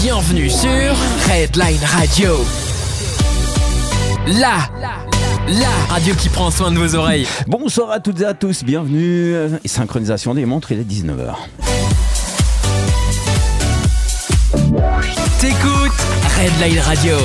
Bienvenue sur Redline Radio. La radio qui prend soin de vos oreilles. Bonsoir à toutes et à tous, bienvenue. Synchronisation des montres, il est 19h. T'écoutes Redline Radio.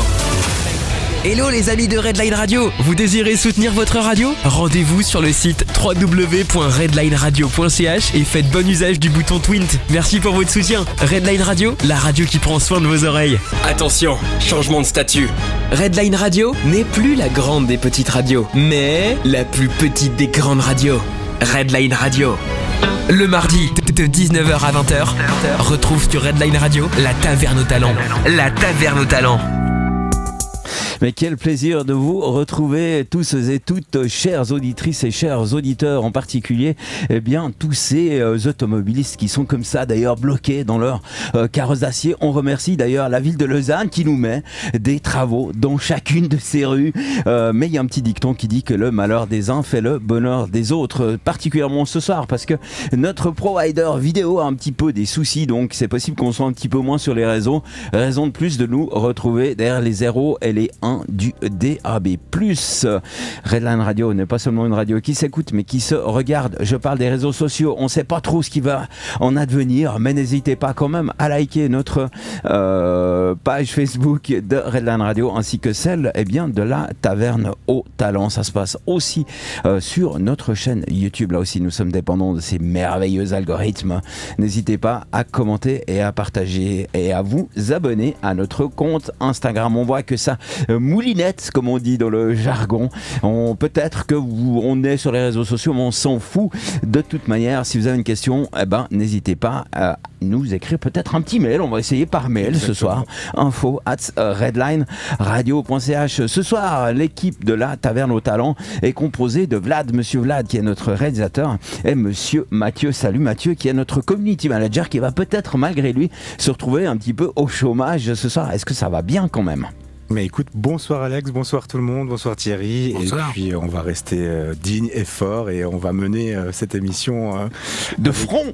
Hello les amis de Redline Radio, vous désirez soutenir votre radio? Rendez-vous sur le site www.redlineradio.ch et faites bon usage du bouton Twint. Merci pour votre soutien. Redline Radio, la radio qui prend soin de vos oreilles. Attention, changement de statut. Redline Radio n'est plus la grande des petites radios, mais la plus petite des grandes radios. Redline Radio. Le mardi, de 19h à 20h, retrouve sur Redline Radio la taverne aux talents. La taverne aux talents. Mais quel plaisir de vous retrouver tous et toutes, chères auditrices et chers auditeurs en particulier, eh bien tous ces automobilistes qui sont comme ça d'ailleurs bloqués dans leur carrosse d'acier. On remercie d'ailleurs la ville de Lausanne qui nous met des travaux dans chacune de ces rues. Mais il y a un petit dicton qui dit que le malheur des uns fait le bonheur des autres, particulièrement ce soir parce que notre provider vidéo a un petit peu des soucis, donc c'est possible qu'on soit un petit peu moins sur les réseaux. Raison de plus de nous retrouver derrière les 0 et les 1 du DAB+. Redline Radio n'est pas seulement une radio qui s'écoute mais qui se regarde. Je parle des réseaux sociaux, on ne sait pas trop ce qui va en advenir, mais n'hésitez pas quand même à liker notre page Facebook de Redline Radio ainsi que celle de la taverne aux talents. Ça se passe aussi sur notre chaîne YouTube. Là aussi nous sommes dépendants de ces merveilleux algorithmes. N'hésitez pas à commenter et à partager et à vous abonner à notre compte Instagram. On voit que ça moulinette, comme on dit dans le jargon. Peut-être que on est sur les réseaux sociaux, mais on s'en fout. De toute manière, si vous avez une question, n'hésitez pas à nous écrire peut-être un petit mail. On va essayer par mail ce soir. info@redlineradio.ch. Ce soir, l'équipe de la Taverne aux Talents est composée de Monsieur Vlad, qui est notre réalisateur, et Monsieur Mathieu. Salut Mathieu, qui est notre community manager, qui va peut-être, malgré lui, se retrouver un petit peu au chômage ce soir. Est-ce que ça va bien quand même ? Mais écoute, bonsoir Alex, bonsoir tout le monde, bonsoir Thierry. Bonsoir. Et puis on va rester digne et fort et on va mener cette émission de front,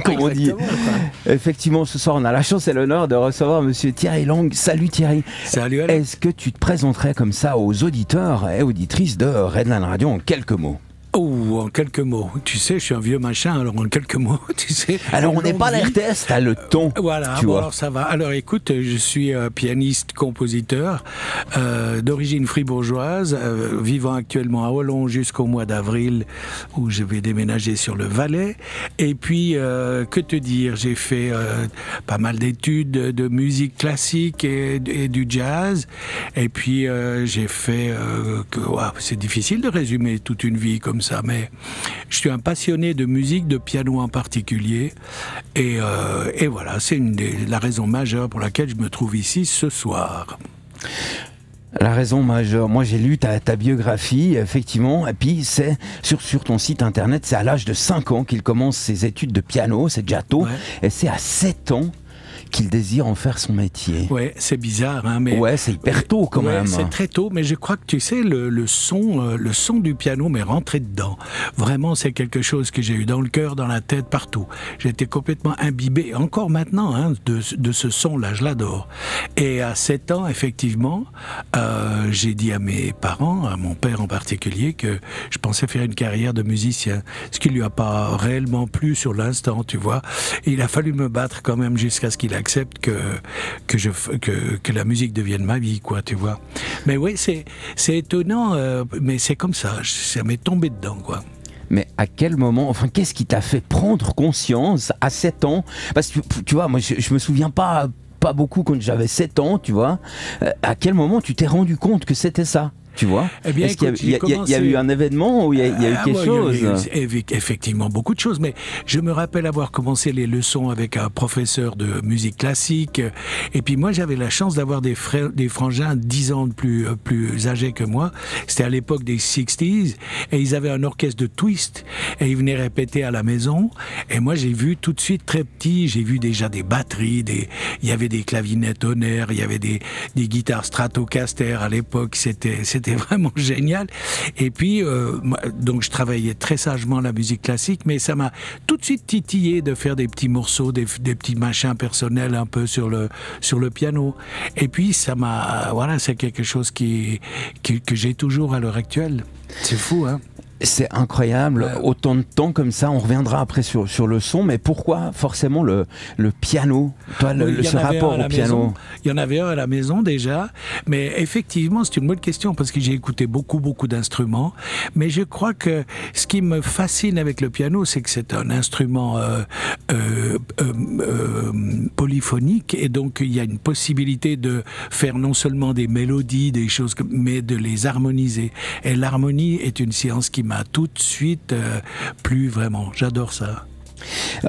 comme on dit. Effectivement, ce soir on a la chance et l'honneur de recevoir Monsieur Thierry Lang. Salut Thierry. Salut Alex. Est-ce que tu te présenterais comme ça aux auditeurs et auditrices de Redline Radio en quelques mots? Oh, en quelques mots. Tu sais, je suis un vieux machin, alors en quelques mots, tu sais. Alors on n'est pas à l'RTS, t'as le ton. Voilà, tu vois. Alors ça va. Alors écoute, je suis pianiste, compositeur, d'origine fribourgeoise, vivant actuellement à Hollon jusqu'au mois d'avril, où je vais déménager sur le Valais. Et puis, que te dire, j'ai fait pas mal d'études de musique classique et du jazz. Et puis, j'ai fait... c'est difficile de résumer toute une vie comme ça, mais je suis un passionné de musique, de piano en particulier, et voilà, c'est la raison majeure pour laquelle je me trouve ici ce soir. La raison majeure, moi j'ai lu ta biographie, effectivement, et puis c'est sur ton site internet, c'est à l'âge de 5 ans qu'il commence ses études de piano, c'est déjà tôt, et c'est à 7 ans qu'il désire en faire son métier. Ouais, c'est bizarre, hein, mais... Ouais, c'est hyper tôt quand même. C'est très tôt, mais je crois que tu sais, le son du piano m'est rentré dedans. Vraiment, c'est quelque chose que j'ai eu dans le cœur, dans la tête, partout. J'étais complètement imbibé, encore maintenant, hein, de ce son-là, je l'adore. Et à 7 ans, effectivement, j'ai dit à mes parents, à mon père en particulier, que je pensais faire une carrière de musicien, ce qui lui a pas réellement plu sur l'instant, tu vois. Et il a fallu me battre quand même jusqu'à ce qu'il accepte que la musique devienne ma vie, quoi, tu vois. Mais oui, c'est étonnant, mais c'est comme ça m'est tombé dedans, quoi. Mais à quel moment, enfin, qu'est-ce qui t'a fait prendre conscience à 7 ans? Parce que, tu vois, moi, je me souviens pas beaucoup quand j'avais 7 ans, tu vois. À quel moment tu t'es rendu compte que c'était ça? Tu vois, eh bien, est-ce qu'il y a eu un événement où il y a eu quelque chose? Il y a eu effectivement beaucoup de choses, mais je me rappelle avoir commencé les leçons avec un professeur de musique classique, et puis moi j'avais la chance d'avoir des frangins 10 ans plus âgés que moi. C'était à l'époque des 60s, et ils avaient un orchestre de twist, et ils venaient répéter à la maison, et moi j'ai vu tout de suite très petit, j'ai vu déjà des batteries, il y avait des clavinettes Hohner, il y avait des guitares Stratocaster à l'époque, c'était c'était vraiment génial. Et puis, donc je travaillais très sagement la musique classique, mais ça m'a tout de suite titillé de faire des petits morceaux, des petits machins personnels un peu sur le piano. Et puis ça m'a, voilà, c'est quelque chose que j'ai toujours à l'heure actuelle. C'est fou, hein? C'est incroyable, autant de temps comme ça, on reviendra après sur le son, mais pourquoi forcément le piano? Toi, ce rapport au piano? Il y en avait un à la maison déjà, mais effectivement c'est une bonne question parce que j'ai écouté beaucoup d'instruments, mais je crois que ce qui me fascine avec le piano, c'est que c'est un instrument polyphonique, et donc il y a une possibilité de faire non seulement des mélodies, des choses, mais de les harmoniser. Et l'harmonie est une science qui m'a tout de suite plu, vraiment. J'adore ça.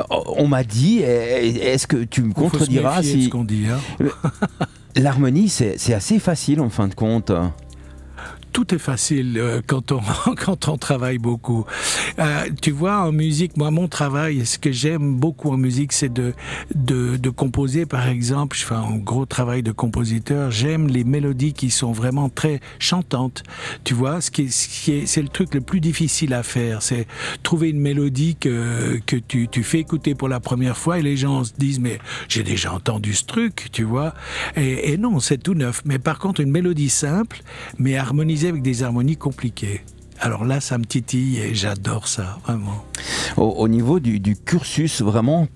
On m'a dit, est-ce que tu me contrediras si... ce qu'on dit, hein. L'harmonie, c'est assez facile en fin de compte. Tout est facile quand on travaille beaucoup. Tu vois, en musique, moi, mon travail, ce que j'aime beaucoup en musique, c'est de composer, par exemple. Je fais un gros travail de compositeur. J'aime les mélodies qui sont vraiment très chantantes. Tu vois, c'est le truc le plus difficile à faire. C'est trouver une mélodie que tu fais écouter pour la première fois et les gens se disent, mais j'ai déjà entendu ce truc, tu vois. Et non, c'est tout neuf. Mais par contre, une mélodie simple, mais harmonisée avec des harmonies compliquées. Alors là, ça me titille et j'adore ça, vraiment. Au niveau du cursus, vraiment,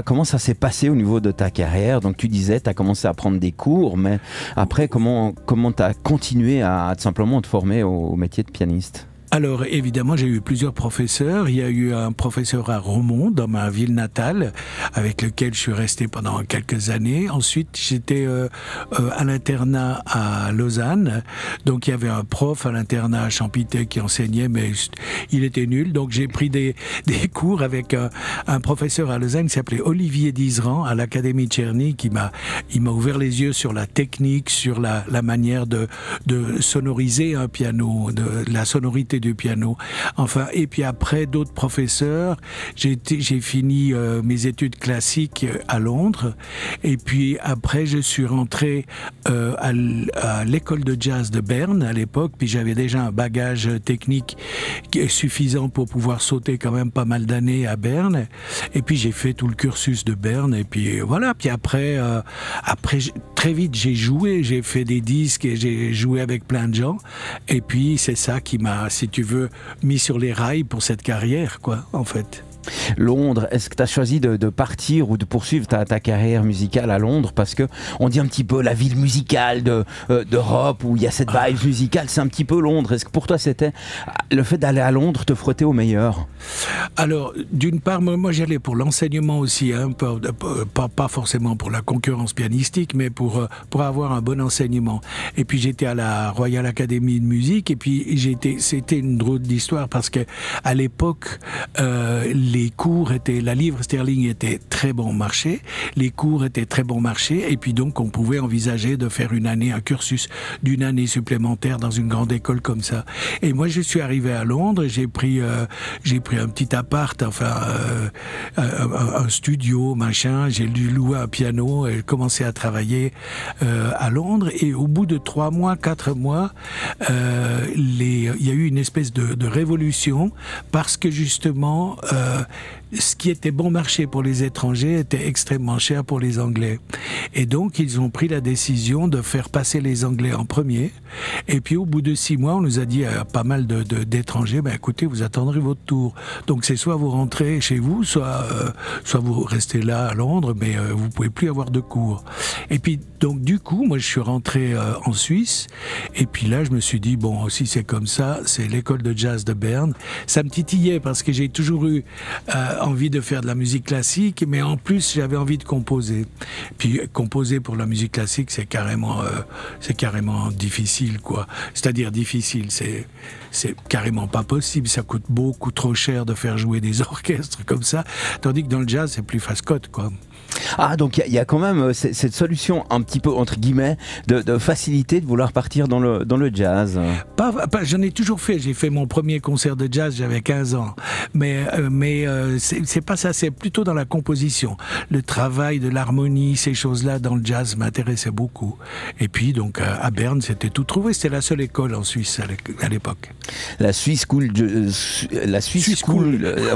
comment ça s'est passé au niveau de ta carrière? Donc tu disais, tu as commencé à prendre des cours, mais après, comment tu as continué à simplement te former au métier de pianiste? Alors évidemment, j'ai eu plusieurs professeurs. Il y a eu un professeur à Romont, dans ma ville natale, avec lequel je suis resté pendant quelques années. Ensuite, j'étais à l'internat à Lausanne. Donc il y avait un prof à l'internat à Champitey qui enseignait, mais il était nul. Donc j'ai pris des cours avec un professeur à Lausanne qui s'appelait Olivier Dizeran à l'Académie de Czerny, il m'a ouvert les yeux sur la technique, sur la manière de sonoriser un piano, de la sonorité du piano. Enfin, et puis après, d'autres professeurs. J'ai fini mes études classiques à Londres. Et puis après, je suis rentré à l'école de jazz de Berne à l'époque. Puis j'avais déjà un bagage technique suffisant pour pouvoir sauter quand même pas mal d'années à Berne. Et puis j'ai fait tout le cursus de Berne. Et puis voilà. Puis après très vite, j'ai fait des disques et j'ai joué avec plein de gens. Et puis c'est ça qui m'a, si tu veux, mis sur les rails pour cette carrière, quoi, en fait. Londres, est-ce que tu as choisi de partir ou de poursuivre ta carrière musicale à Londres? Parce que on dit un petit peu la ville musicale d'Europe où il y a cette vibe musicale, c'est un petit peu Londres. Est-ce que pour toi c'était le fait d'aller à Londres te frotter au meilleur? Alors, d'une part, moi j'allais pour l'enseignement aussi, hein, pas forcément pour la concurrence pianistique, mais pour avoir un bon enseignement. Et puis j'étais à la Royal Academy de musique, et puis c'était une drôle d'histoire parce que à l'époque, les cours la livre sterling était très bon marché, les cours étaient très bon marché, et puis donc on pouvait envisager de faire un cursus d'une année supplémentaire dans une grande école comme ça. Et moi je suis arrivé à Londres, j'ai pris un petit appart, enfin un studio, machin, j'ai dû louer un piano et commencer à travailler à Londres, et au bout de 3 mois, 4 mois, il y a eu une espèce de révolution parce que justement ce qui était bon marché pour les étrangers était extrêmement cher pour les Anglais. Et donc, ils ont pris la décision de faire passer les Anglais en premier. Et puis, au bout de 6 mois, on nous a dit à pas mal d'étrangers, ben, écoutez, vous attendrez votre tour. Donc, c'est soit vous rentrez chez vous, soit vous restez là à Londres, mais vous pouvez plus avoir de cours. Et puis, donc, du coup, moi, je suis rentré en Suisse. Et puis là, je me suis dit, bon, si c'est comme ça, c'est l'école de jazz de Berne. Ça me titillait parce que j'ai toujours eu envie de faire de la musique classique, mais en plus j'avais envie de composer. Puis composer pour la musique classique, c'est carrément difficile, quoi. C'est-à-dire difficile, c'est carrément pas possible. Ça coûte beaucoup trop cher de faire jouer des orchestres comme ça, tandis que dans le jazz c'est plus face-cote, quoi. Ah, donc il y a quand même cette solution un petit peu, entre guillemets, de facilité de vouloir partir dans le jazz. J'en ai toujours fait. J'ai fait mon premier concert de jazz, j'avais 15 ans. Mais c'est pas ça, c'est plutôt dans la composition. Le travail de l'harmonie, ces choses-là dans le jazz m'intéressaient beaucoup. Et puis, donc, à Berne, c'était tout trouvé. C'était la seule école en Suisse à l'époque. La Swiss School,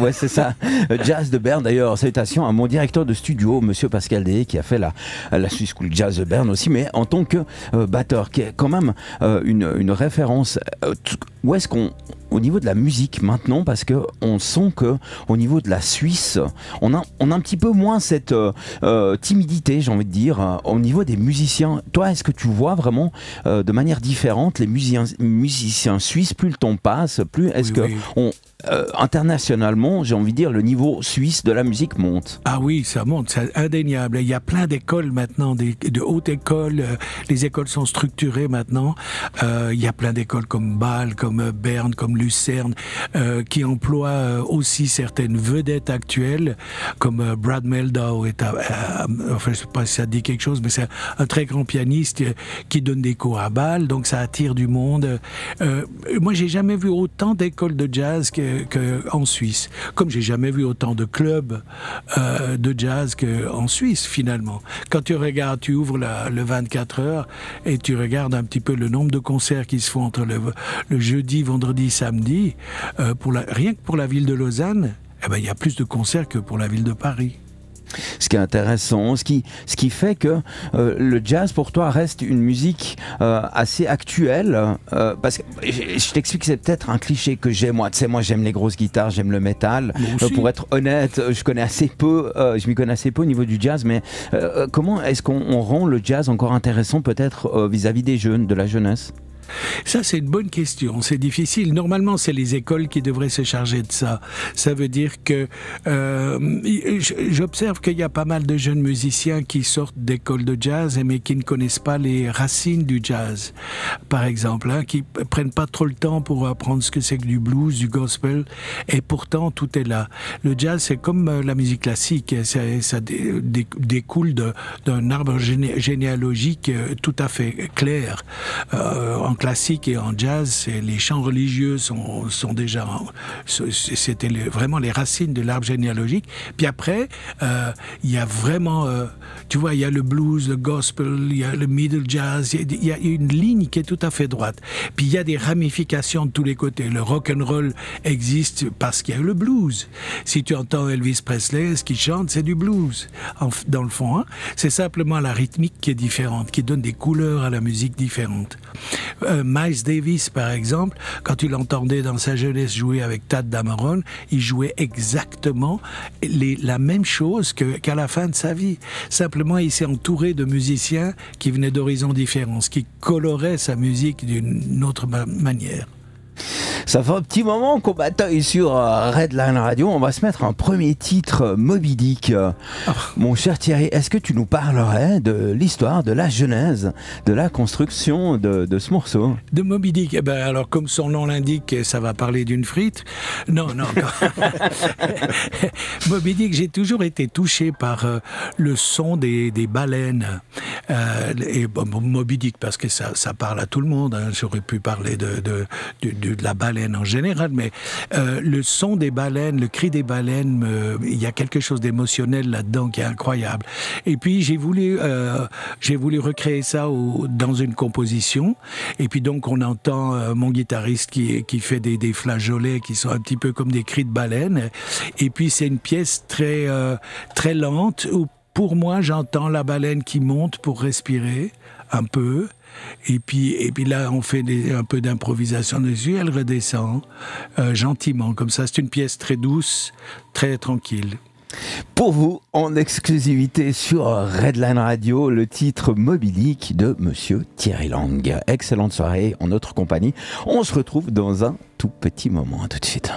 ouais, c'est ça. Jazz de Berne, d'ailleurs, salutations à mon directeur de studio, monsieur Pascal Dehé, qui a fait la Swiss School Jazz de Berne aussi, mais en tant que batteur, qui est quand même une référence. Où est-ce qu'on, au niveau de la musique maintenant, parce que on sent que au niveau de la Suisse, on a un petit peu moins cette timidité, j'ai envie de dire, au niveau des musiciens. Toi, est-ce que tu vois vraiment de manière différente les musiciens suisses, plus le temps passe, plus est-ce que internationalement, j'ai envie de dire, le niveau suisse de la musique monte? Ah oui, ça monte, c'est indéniable. Il y a plein d'écoles maintenant, de hautes écoles. Les écoles sont structurées maintenant. Il y a plein d'écoles comme Bâle, comme Berne, comme Lucerne, qui emploient aussi certaines vedettes actuelles, comme Brad Mehldau. Enfin, je sais pas si ça dit quelque chose, mais c'est un très grand pianiste qui donne des cours à Bâle, donc ça attire du monde. Moi, j'ai jamais vu autant d'écoles de jazz qu'en Suisse. Comme j'ai jamais vu autant de clubs de jazz qu'en Suisse, finalement. Quand tu regardes, tu ouvres le 24 heures et tu regardes un petit peu le nombre de concerts qui se font entre le jeudi, vendredi, samedi, rien que pour la ville de Lausanne, il y a plus de concerts que pour la ville de Paris. Ce qui est intéressant, ce qui fait que le jazz pour toi reste une musique assez actuelle, parce que je t'explique que c'est peut-être un cliché que j'ai moi. Tu sais, moi j'aime les grosses guitares, j'aime le métal. Pour être honnête, je connais assez peu, je m'y connais assez peu au niveau du jazz, mais comment est-ce qu'on rend le jazz encore intéressant peut-être vis-à-vis des jeunes, de la jeunesse? Ça, c'est une bonne question. C'est difficile. Normalement, c'est les écoles qui devraient se charger de ça. Ça veut dire que j'observe qu'il y a pas mal de jeunes musiciens qui sortent d'écoles de jazz, mais qui ne connaissent pas les racines du jazz, par exemple, qui prennent pas trop le temps pour apprendre ce que c'est que du blues, du gospel, et pourtant, tout est là. Le jazz, c'est comme la musique classique. Ça découle d'un arbre généalogique tout à fait clair. En classique et en jazz, les chants religieux sont déjà, c'était vraiment les racines de l'arbre généalogique. Puis après, il y a vraiment, tu vois, il y a le blues, le gospel, il y a le middle jazz, il y a une ligne qui est tout à fait droite. Puis il y a des ramifications de tous les côtés. Le rock and roll existe parce qu'il y a le blues. Si tu entends Elvis Presley, ce qu'il chante, c'est du blues, dans le fond. Hein. C'est simplement la rythmique qui est différente, qui donne des couleurs à la musique différentes. Miles Davis, par exemple, quand tu l'entendais dans sa jeunesse jouer avec Tadd Dameron, il jouait exactement la même chose qu'à la fin de sa vie. Simplement, il s'est entouré de musiciens qui venaient d'horizons différents, ce qui colorait sa musique d'une autre manière. Ça fait un petit moment qu'on bataille sur Redline Radio. On va se mettre un premier titre, Moby Dick. Mon cher Thierry, est-ce que tu nous parlerais de l'histoire, de la genèse, de la construction de ce morceau? De Moby Dick, alors comme son nom l'indique, ça va parler d'une frite. Non. Moby Dick, j'ai toujours été touché par le son des baleines. Et Moby Dick, parce que ça parle à tout le monde. Hein. J'aurais pu parler de la baleine en général, mais le son des baleines, le cri des baleines, il y a quelque chose d'émotionnel là-dedans qui est incroyable. Et puis j'ai voulu recréer ça dans une composition. Et puis donc on entend mon guitariste qui fait des flageolets qui sont un petit peu comme des cris de baleine. Et puis c'est une pièce très très lente où pour moi j'entends la baleine qui monte pour respirer un peu. Et puis là, on fait un peu d'improvisation dessus, elle redescend gentiment, comme ça. C'est une pièce très douce, très tranquille. Pour vous, en exclusivité sur Redline Radio, le titre Moby Dick de Monsieur Thierry Lang. Excellente soirée en notre compagnie. On se retrouve dans un tout petit moment. À tout de suite.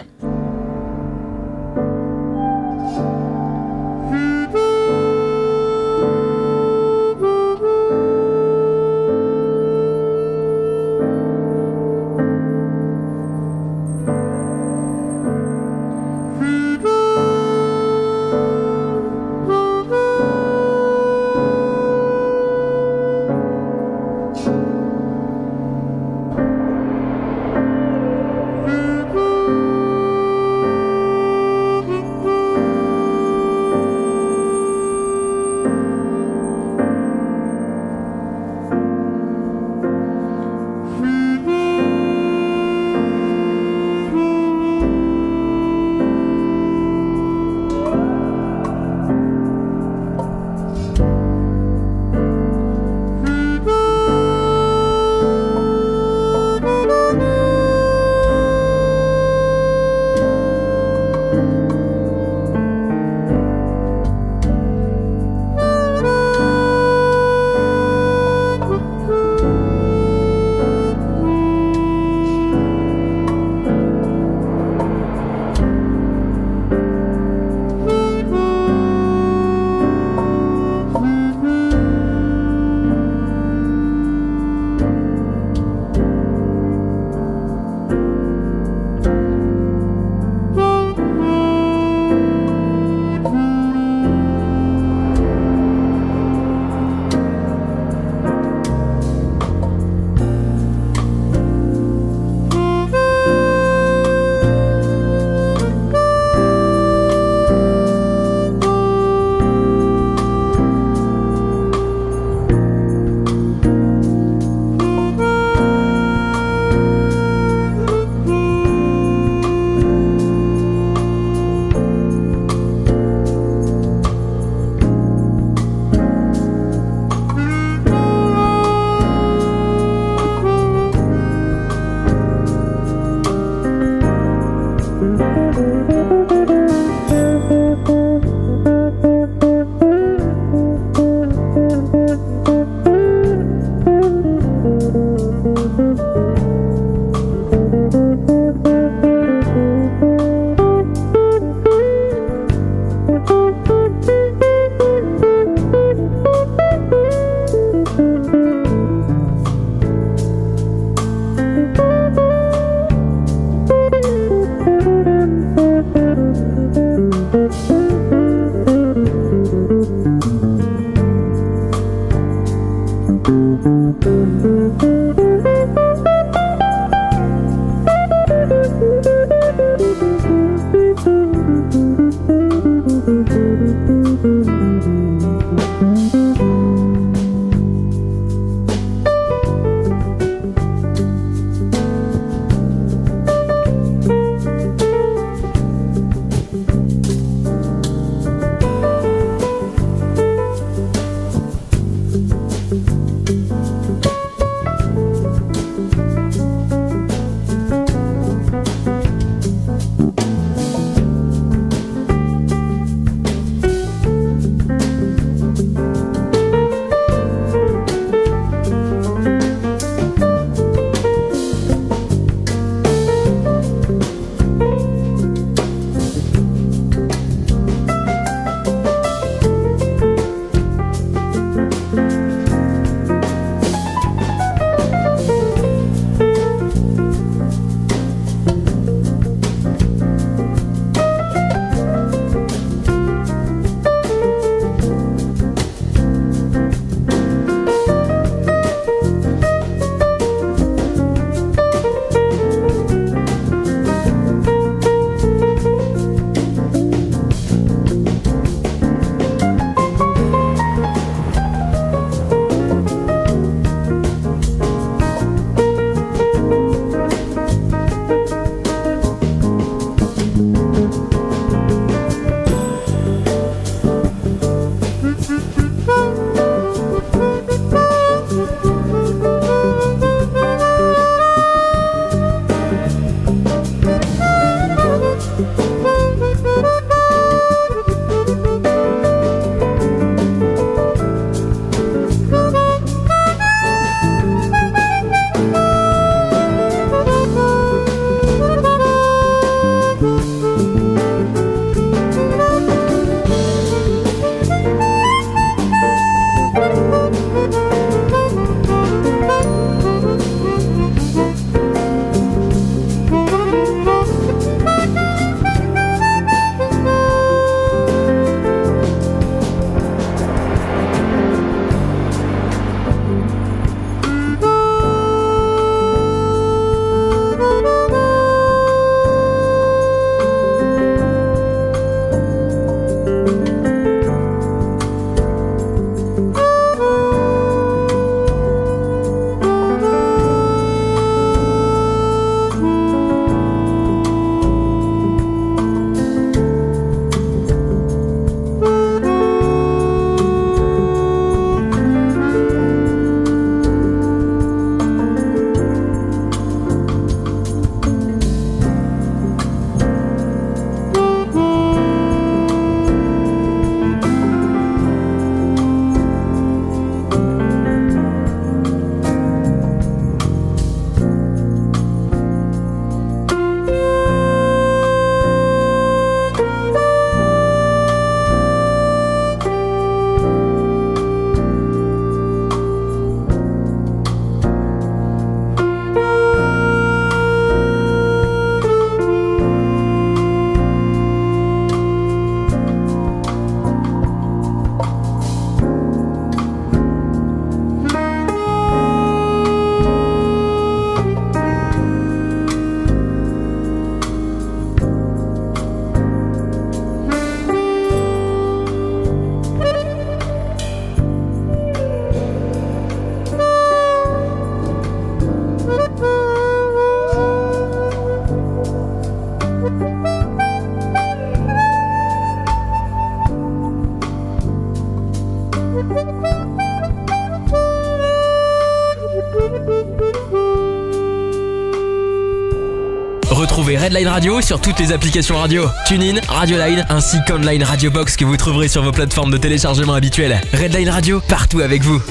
Retrouvez Redline Radio sur toutes les applications radio, TuneIn, Radioline, ainsi qu'Online Radio Box que vous trouverez sur vos plateformes de téléchargement habituelles. Redline Radio, partout avec vous.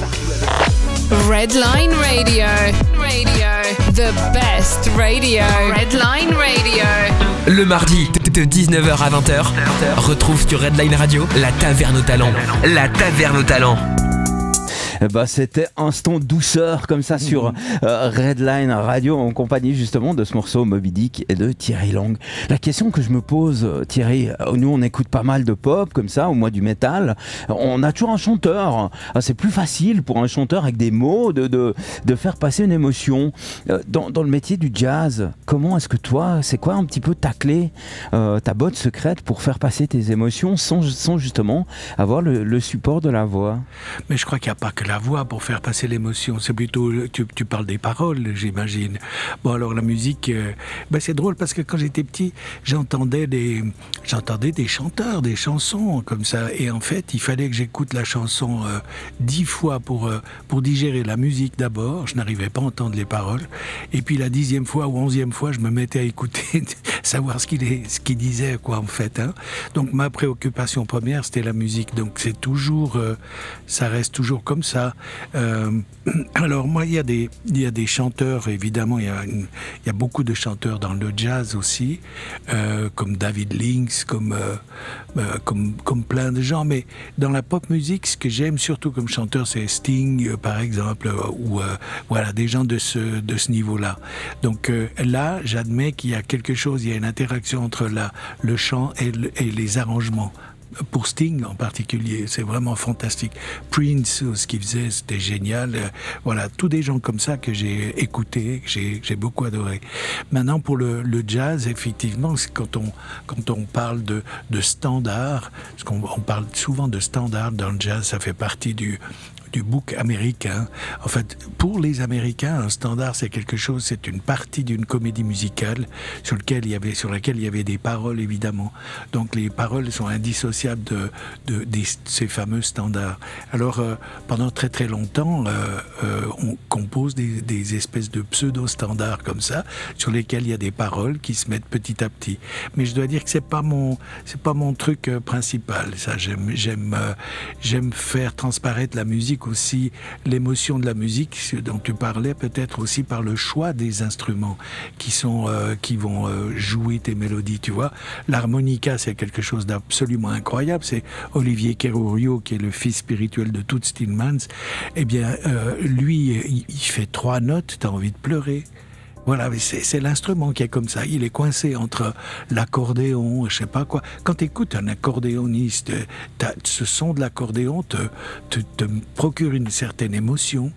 Redline Radio. The best radio. Redline Radio. Le mardi, de 19h à 20h, retrouve sur Redline Radio la Taverne aux Talents. La Taverne aux Talents. C'était Instant Douceur comme ça sur Redline Radio en compagnie justement de ce morceau Moby Dick et de Thierry Lang. La question que je me pose, Thierry, nous on écoute pas mal de pop comme ça, au moins du métal, on a toujours un chanteur. C'est plus facile pour un chanteur avec des mots de faire passer une émotion. Dans le métier du jazz, comment est-ce que toi, c'est quoi un petit peu ta clé, ta botte secrète pour faire passer tes émotions sans justement avoir le support de la voix? Mais je crois qu'il n'y a pas que la voix pour faire passer l'émotion, c'est plutôt, tu parles des paroles, j'imagine. Bon, alors la musique, c'est drôle parce que quand j'étais petit, j'entendais des chanteurs, des chansons comme ça, et en fait, il fallait que j'écoute la chanson 10 fois pour digérer la musique d'abord, je n'arrivais pas à entendre les paroles, et puis la 10e fois ou 11e fois, je me mettais à écouter, savoir ce qu'il disait, quoi, en fait. Hein. Donc ma préoccupation première, c'était la musique, donc c'est toujours, ça reste toujours comme ça. Alors moi, il y a des chanteurs, évidemment, il y a beaucoup de chanteurs dans le jazz aussi, comme David Lynx, comme plein de gens, mais dans la pop musique, ce que j'aime surtout comme chanteur, c'est Sting, par exemple, ou voilà, des gens de ce niveau-là. Donc là, j'admets qu'il y a quelque chose, il y a une interaction entre le chant et les arrangements. Pour Sting en particulier, c'est vraiment fantastique. Prince, ce qu'il faisait, c'était génial. Voilà, tous des gens comme ça que j'ai écoutés, que j'ai beaucoup adoré. Maintenant, pour le jazz, effectivement, quand on parle de standard, parce qu'on parle souvent de standard dans le jazz, ça fait partie du book américain. En fait, pour les Américains, un standard, c'est quelque chose, c'est une partie d'une comédie musicale sur laquelle il y avait des paroles, évidemment. Donc, les paroles sont indissociables de ces fameux standards. Alors, pendant très très longtemps, on compose des espèces de pseudo-standards comme ça, sur lesquels il y a des paroles qui se mettent petit à petit. Mais je dois dire que c'est pas mon truc principal. Ça, j'aime faire transparaître la musique aussi, l'émotion de la musique, ce dont tu parlais, peut-être aussi par le choix des instruments qui vont jouer tes mélodies, tu vois. L'harmonica, c'est quelque chose d'absolument incroyable. C'est Olivier Kerrourio, qui est le fils spirituel de Toots Thielemans. Eh bien, lui, il fait 3 notes, t'as envie de pleurer. Voilà, c'est l'instrument qui est comme ça. Il est coincé entre l'accordéon, je sais pas quoi. Quand tu écoutes un accordéoniste, ce son de l'accordéon te procure une certaine émotion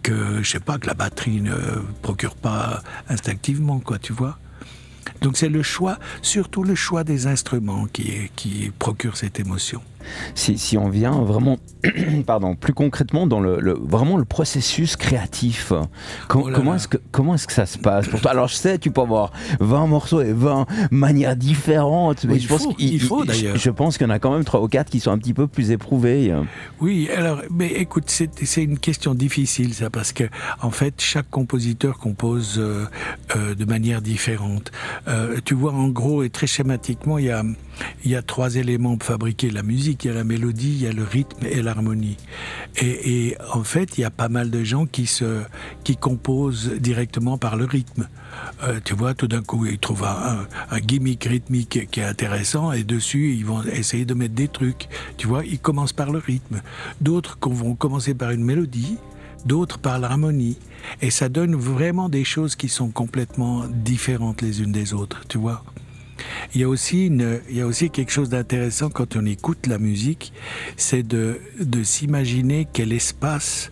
que, je sais pas, que la batterie ne procure pas instinctivement, quoi, tu vois. Donc c'est le choix, surtout le choix des instruments qui procure cette émotion. Si on vient vraiment, plus concrètement dans vraiment le processus créatif, comment est-ce que ça se passe pour toi? Alors je sais, tu peux avoir 20 morceaux et 20 manières différentes, mais je pense qu'il y en a quand même 3 ou 4 qui sont un petit peu plus éprouvés. Oui, alors, mais écoute, c'est une question difficile ça, parce que en fait chaque compositeur compose de manière différente. Tu vois, en gros et très schématiquement, il y a 3 éléments pour fabriquer la musique. Il y a la mélodie, il y a le rythme et l'harmonie. Et en fait, il y a pas mal de gens qui composent directement par le rythme. Tu vois, tout d'un coup, ils trouvent un gimmick rythmique qui est intéressant et dessus, ils vont essayer de mettre des trucs. Tu vois, ils commencent par le rythme. D'autres vont commencer par une mélodie, d'autres par l'harmonie. Et ça donne vraiment des choses qui sont complètement différentes les unes des autres, tu vois. Il y a aussi quelque chose d'intéressant quand on écoute la musique, c'est de s'imaginer quel espace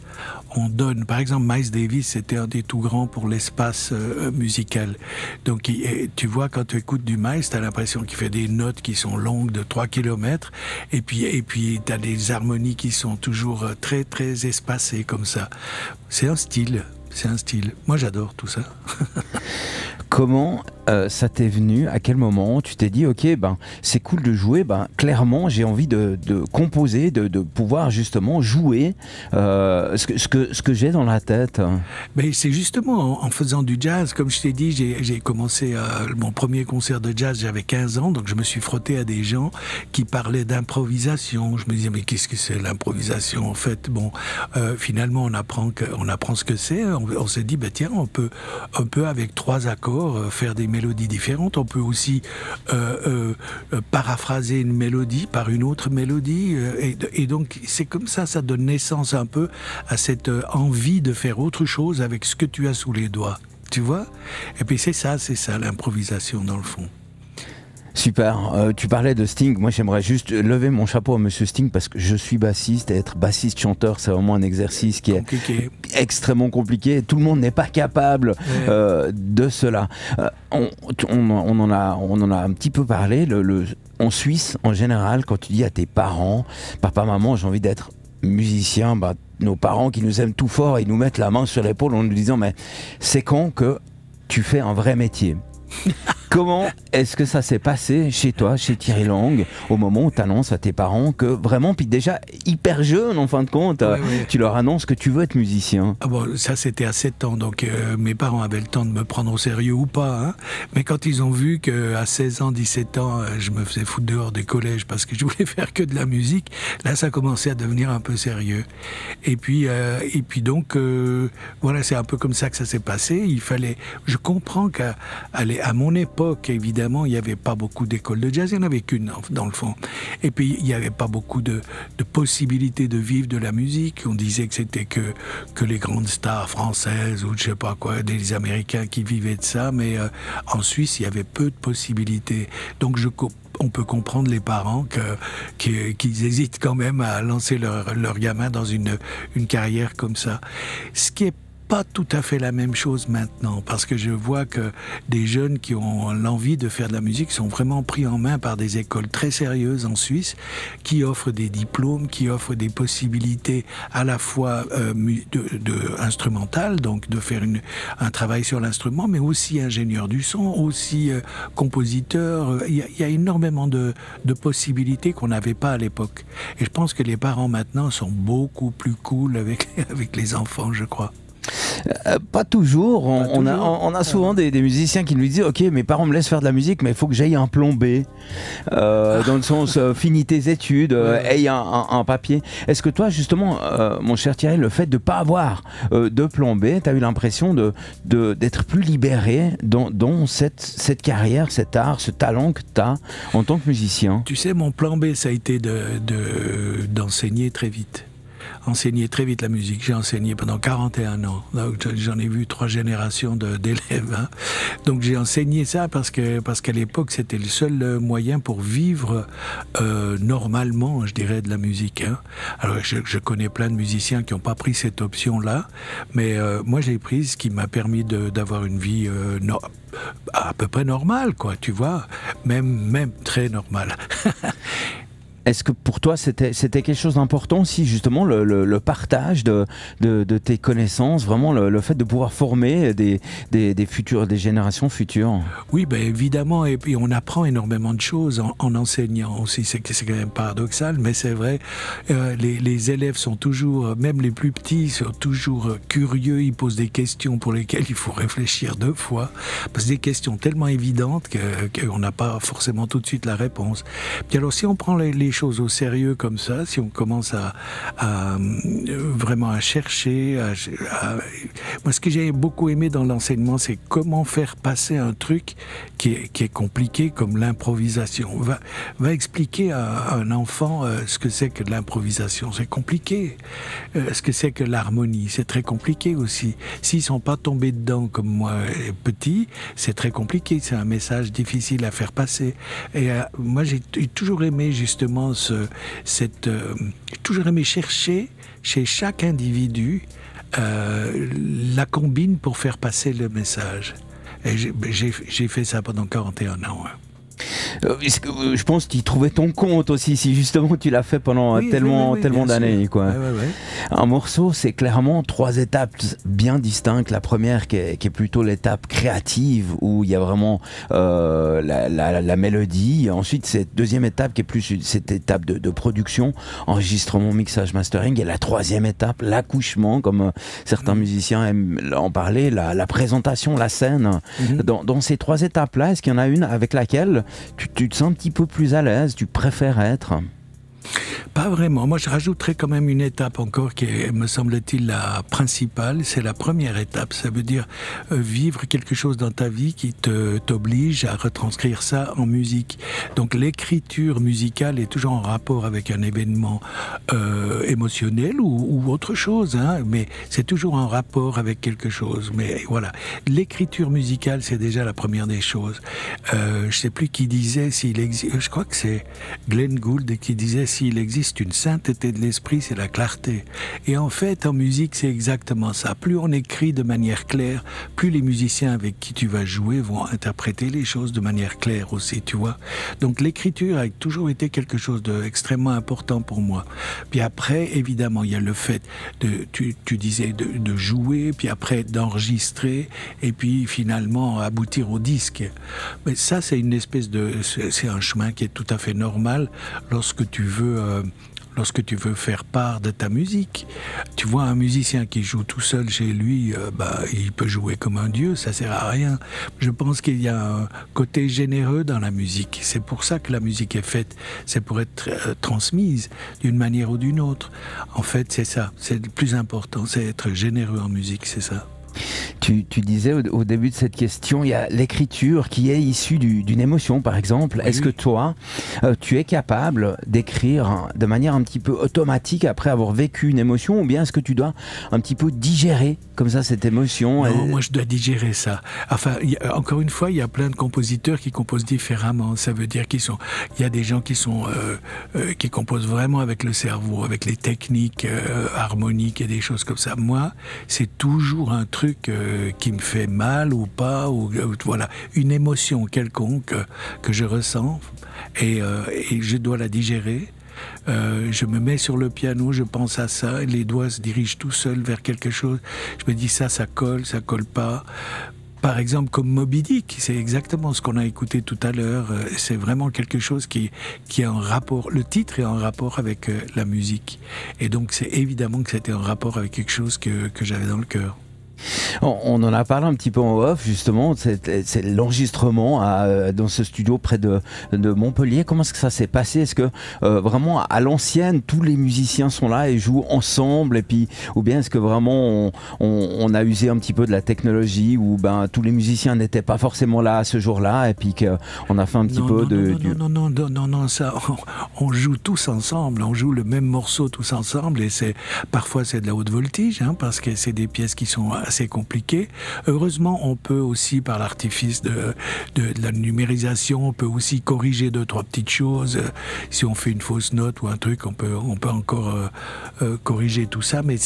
on donne. Par exemple, Miles Davis, c'était un des tout grands pour l'espace musical. Donc, tu vois, quand tu écoutes du Miles, tu as l'impression qu'il fait des notes qui sont longues de 3 km, et puis tu as des harmonies qui sont toujours très, très espacées comme ça. C'est un style. Moi, j'adore tout ça. Comment ça t'est venu? À quel moment tu t'es dit, ok, c'est cool de jouer, clairement j'ai envie de composer, de pouvoir justement jouer ce que j'ai dans la tête? Mais c'est justement en faisant du jazz, comme je t'ai dit, j'ai commencé mon premier concert de jazz, j'avais 15 ans, donc je me suis frotté à des gens qui parlaient d'improvisation. Je me disais, mais qu'est-ce que c'est l'improvisation? En fait, finalement on apprend ce que c'est. On s'est dit, tiens, on peut avec 3 accords accords, faire des mélodies différentes. On peut aussi paraphraser une mélodie par une autre mélodie. Et donc, c'est comme ça donne naissance un peu à cette envie de faire autre chose avec ce que tu as sous les doigts. Tu vois ? Et puis c'est ça l'improvisation dans le fond. Super, tu parlais de Sting, moi j'aimerais juste lever mon chapeau à Monsieur Sting parce que je suis bassiste et être bassiste-chanteur c'est vraiment un exercice qui est extrêmement compliqué, tout le monde n'est pas capable de cela. On en a un petit peu parlé, en Suisse en général quand tu dis à tes parents, papa, maman j'ai envie d'être musicien, nos parents qui nous aiment tout fort, ils nous mettent la main sur l'épaule en nous disant mais c'est quand que tu fais un vrai métier. Comment est-ce que ça s'est passé chez toi, chez Thierry Lang, au moment où tu annonces à tes parents que vraiment, puis déjà hyper jeune en fin de compte, tu leur annonces que tu veux être musicien? Ça c'était à 7 ans, donc mes parents avaient le temps de me prendre au sérieux ou pas, hein. Mais quand ils ont vu qu'à 16 ans, 17 ans, je me faisais foutre dehors des collèges parce que je voulais faire que de la musique, là ça commençait à devenir un peu sérieux. Et puis donc, voilà, c'est un peu comme ça que ça s'est passé. Je comprends qu'à mon époque, évidemment, il n'y avait pas beaucoup d'écoles de jazz, il n'y en avait qu'une dans le fond. Et puis, il n'y avait pas beaucoup de possibilités de vivre de la musique. On disait que c'était que les grandes stars françaises ou je sais pas quoi, des Américains qui vivaient de ça, mais en Suisse, il y avait peu de possibilités. Donc, on peut comprendre les parents qu'ils hésitent quand même à lancer leur gamin dans une carrière comme ça. Ce qui est pas tout à fait la même chose maintenant, parce que je vois que des jeunes qui ont l'envie de faire de la musique sont vraiment pris en main par des écoles très sérieuses en Suisse, qui offrent des diplômes, qui offrent des possibilités à la fois instrumentales, donc de faire un travail sur l'instrument, mais aussi ingénieur du son, aussi compositeur. Il y a énormément de possibilités qu'on n'avait pas à l'époque. Et je pense que les parents maintenant sont beaucoup plus cool avec les enfants, je crois. Pas toujours. On a souvent des musiciens qui nous disent ok, mes parents me laissent faire de la musique, mais il faut que j'aille un plan B. Dans le sens, finis tes études, aie un papier. Est-ce que toi, justement, mon cher Thierry, le fait de ne pas avoir de plan B, tu as eu l'impression d'être plus libéré dans cette carrière, cet art, ce talent que tu as en tant que musicien? Tu sais, mon plan B, ça a été d'enseigner très vite. Enseigner très vite la musique. J'ai enseigné pendant 41 ans. Donc, j'en ai vu 3 générations d'élèves. Hein. Donc j'ai enseigné ça parce qu'à l'époque, c'était le seul moyen pour vivre normalement, je dirais, de la musique. Hein. Alors je connais plein de musiciens qui n'ont pas pris cette option-là, mais moi j'ai pris ce qui m'a permis d'avoir une vie à peu près normale, quoi, tu vois, même très normale. Est-ce que pour toi c'était quelque chose d'important aussi, justement, le partage de tes connaissances, vraiment le fait de pouvoir former des générations futures? Oui, évidemment, et puis on apprend énormément de choses en enseignant aussi, c'est quand même paradoxal, mais c'est vrai, les élèves sont toujours, même les plus petits, sont toujours curieux, ils posent des questions pour lesquelles il faut réfléchir 2 fois, parce que des questions tellement évidentes qu'on n'a pas forcément tout de suite la réponse. Puis alors si on prend les choses au sérieux comme ça, si on commence vraiment à chercher, moi ce que j'ai beaucoup aimé dans l'enseignement, c'est comment faire passer un truc qui est compliqué comme l'improvisation. Va expliquer à un enfant ce que c'est que de l'improvisation, c'est compliqué. Ce que c'est que l'harmonie, c'est très compliqué aussi. S'ils sont pas tombés dedans comme moi petit, c'est très compliqué, c'est un message difficile à faire passer. Et moi j'ai toujours aimé justement j'ai toujours aimé chercher chez chaque individu la combine pour faire passer le message. Et j'ai fait ça pendant 41 ans. Hein. Je pense que tu trouvais ton compte aussi, si justement tu l'as fait pendant tellement d'années. Quoi. Ouais. Un morceau, c'est clairement 3 étapes bien distinctes. La première qui est plutôt l'étape créative, où il y a vraiment la mélodie. Ensuite, cette deuxième étape qui est plus cette étape de production, enregistrement, mixage, mastering. Et la 3e étape, l'accouchement, comme certains musiciens aiment en parler, la présentation, la scène. Dans ces 3 étapes-là, est-ce qu'il y en a une avec laquelle tu te sens un petit peu plus à l'aise, tu préfères être? Pas vraiment. Moi, je rajouterais quand même une étape encore qui est, me semble-t-il, la principale. C'est la première étape. Ça veut dire vivre quelque chose dans ta vie qui t'oblige à retranscrire ça en musique. Donc, l'écriture musicale est toujours en rapport avec un événement émotionnel ou autre chose, hein, mais c'est toujours en rapport avec quelque chose. Mais voilà, l'écriture musicale, c'est déjà la première des choses. Je sais plus qui disait s'il existe. Je crois que c'est Glenn Gould qui disait s'il existe une sainteté de l'esprit, c'est la clarté. Et en fait, en musique, c'est exactement ça. Plus on écrit de manière claire, plus les musiciens avec qui tu vas jouer vont interpréter les choses de manière claire aussi, tu vois. Donc l'écriture a toujours été quelque chose d'extrêmement important pour moi. Puis après, évidemment, il y a le fait de, tu disais, de jouer, puis après d'enregistrer, et puis finalement aboutir au disque. Mais ça, c'est une espèce de, c'est un chemin qui est tout à fait normal lorsque tu veux faire part de ta musique. Tu vois un musicien qui joue tout seul chez lui, il peut jouer comme un dieu, ça sert à rien. Je pense qu'il y a un côté généreux dans la musique. C'est pour ça que la musique est faite. C'est pour être transmise d'une manière ou d'une autre. En fait, c'est ça. C'est le plus important, c'est être généreux en musique, c'est ça. Tu disais au début de cette question, il y a l'écriture qui est issue d'une émotion, par exemple. Oui. Est-ce que toi, tu es capable d'écrire de manière un petit peu automatique après avoir vécu une émotion, ou bien est-ce que tu dois un petit peu digérer comme ça cette émotion? Non, moi je dois digérer ça. Enfin, encore une fois, il y a plein de compositeurs qui composent différemment. Ça veut dire il y a des gens qui composent vraiment avec le cerveau, avec les techniques harmoniques et des choses comme ça. Moi, c'est toujours un truc qui me fait mal ou pas, ou voilà, une émotion quelconque que je ressens et je dois la digérer. Je me mets sur le piano, je pense à ça, et les doigts se dirigent tout seuls vers quelque chose. Je me dis ça colle pas. Par exemple, comme Moby Dick, c'est exactement ce qu'on a écouté tout à l'heure. C'est vraiment quelque chose qui est en rapport. Le titre est en rapport avec la musique. Et donc, c'est évidemment que c'était en rapport avec quelque chose que j'avais dans le cœur. On en a parlé un petit peu en off, justement, c'est l'enregistrement dans ce studio près de Montpellier. Comment est-ce que ça s'est passé? Est-ce que vraiment à l'ancienne, tous les musiciens sont là et jouent ensemble, et puis, ou bien est-ce que vraiment on a usé un petit peu de la technologie où tous les musiciens n'étaient pas forcément là ce jour-là, et puis qu'on a fait un petit peu Non, ça, on joue tous ensemble, on joue le même morceau tous ensemble, et parfois c'est de la haute voltige, hein, parce que c'est des pièces qui sont assez compliqué. Heureusement, on peut aussi, par l'artifice de la numérisation, on peut aussi corriger 2-3 petites choses. Si on fait une fausse note ou un truc, on peut encore corriger tout ça. Mais